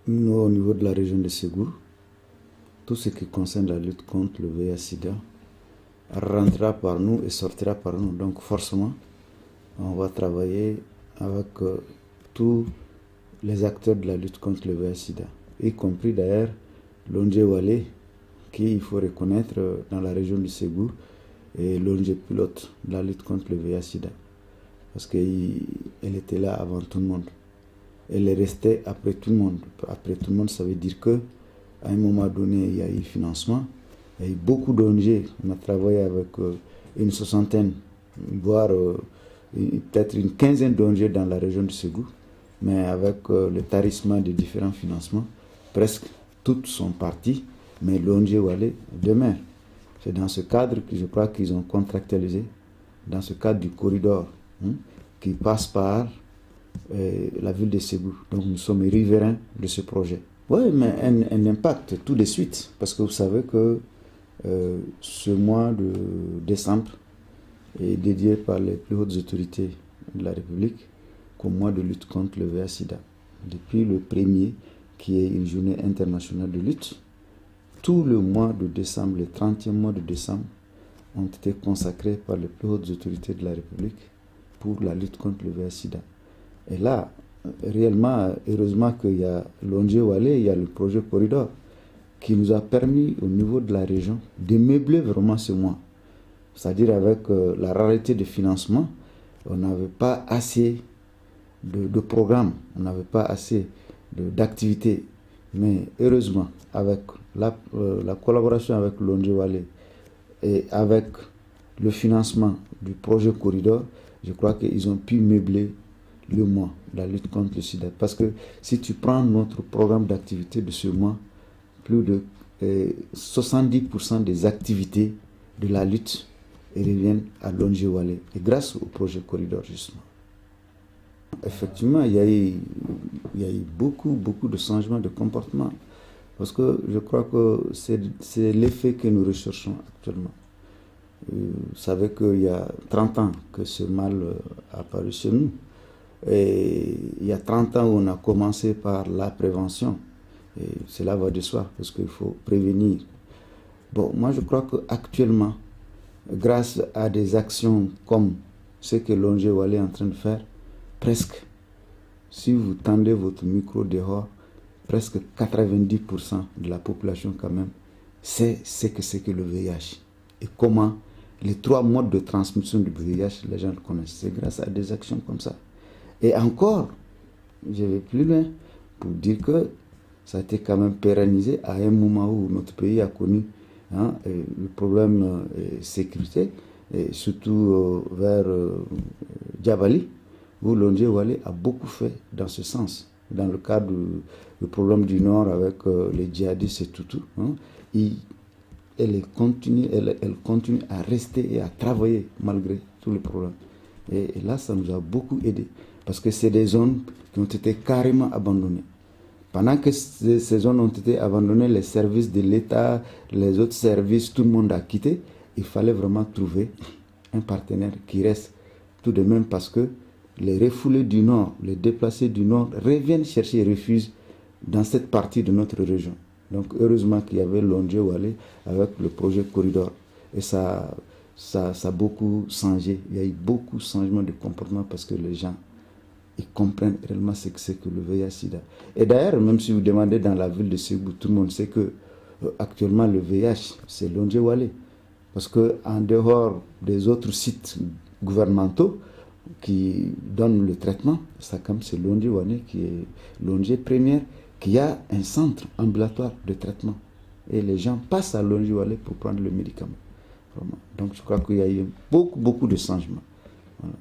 Nous, au niveau de la région de Ségou, tout ce qui concerne la lutte contre le VIH-Sida rentrera par nous et sortira par nous. Donc forcément, on va travailler avec tous les acteurs de la lutte contre le VIH-Sida, y compris d'ailleurs l'ONG Walé, qui, il faut reconnaître, dans la région du Ségou, est l'ONG pilote de la lutte contre le VIH-Sida. Parce qu'elle était là avant tout le monde. Elle est restée après tout le monde. Après tout le monde, ça veut dire que à un moment donné, il y a eu financement. Il y a eu beaucoup d'ONG. On a travaillé avec une soixantaine, voire peut-être une quinzaine d'ONG dans la région du Ségou. Mais avec le tarissement des différents financements, presque toutes sont parties. Mais l'ONG Walé demeure. C'est dans ce cadre que je crois qu'ils ont contractualisé, dans ce cadre du corridor qui passe par la ville de Ségou. Donc nous sommes riverains de ce projet. Oui, mais un impact tout de suite, parce que vous savez que ce mois de décembre est dédié par les plus hautes autorités de la République comme mois de lutte contre le VIH-Sida. Depuis le 1er, qui est une journée internationale de lutte, tout le mois de décembre, le 30e mois de décembre, ont été consacrés par les plus hautes autorités de la République pour la lutte contre le VIH-Sida. Et là, réellement, heureusement qu'il y a l'ONG Walé, il y a le projet Corridor, qui nous a permis au niveau de la région de meubler vraiment ce mois. C'est-à-dire avec la rareté de financement, on n'avait pas assez de programmes, on n'avait pas assez d'activités. Mais heureusement, avec la collaboration avec l'ONG Walé et avec le financement du projet Corridor, je crois qu'ils ont pu meubler le mois de la lutte contre le sida. Parce que si tu prends notre programme d'activité de ce mois, plus de 70% des activités de la lutte reviennent à l'ONG Walé. Et grâce au projet Corridor, justement. Effectivement, il y a eu beaucoup de changements de comportement. Parce que je crois que c'est l'effet que nous recherchons actuellement. Vous savez qu'il y a 30 ans que ce mal a apparu chez nous. Et il y a 30 ans, on a commencé par la prévention. Et cela va de soi, parce qu'il faut prévenir. Bon, moi je crois qu'actuellement, grâce à des actions comme ce que l'ONG Walé est en train de faire, presque, si vous tendez votre micro dehors, presque 90% de la population quand même sait ce que c'est que le VIH. Et comment les 3 modes de transmission du VIH, les gens le connaissent. C'est grâce à des actions comme ça. Et encore, je vais plus loin pour dire que ça a été quand même pérennisé à un moment où notre pays a connu le problème de sécurité, et surtout vers Djabali, où l'ONG Walé a beaucoup fait dans ce sens. Dans le cadre du problème du Nord avec les djihadistes et tout. Elle continue à rester et à travailler malgré tous les problèmes. Et là, ça nous a beaucoup aidé. Parce que c'est des zones qui ont été carrément abandonnées. Pendant que ces zones ont été abandonnées, les services de l'État, les autres services, tout le monde a quitté. Il fallait vraiment trouver un partenaire qui reste tout de même, parce que les refoulés du Nord, les déplacés du Nord reviennent chercher refuge dans cette partie de notre région. Donc heureusement qu'il y avait l'ONG Walé avec le projet Corridor. Et ça a beaucoup changé. Il y a eu beaucoup de changements de comportement parce que les gens ils comprennent réellement ce que c'est que le VIH-Sida. Et d'ailleurs, même si vous demandez dans la ville de Ségou, tout le monde sait que actuellement le VIH, c'est l'ONG Walé. Parce qu'en dehors des autres sites gouvernementaux qui donnent le traitement, ça comme c'est l'ONG Walé qui est l'ONG première, qui a un centre ambulatoire de traitement. Et les gens passent à l'ONG Walé pour prendre le médicament. Vraiment. Donc je crois qu'il y a eu beaucoup de changements. Voilà.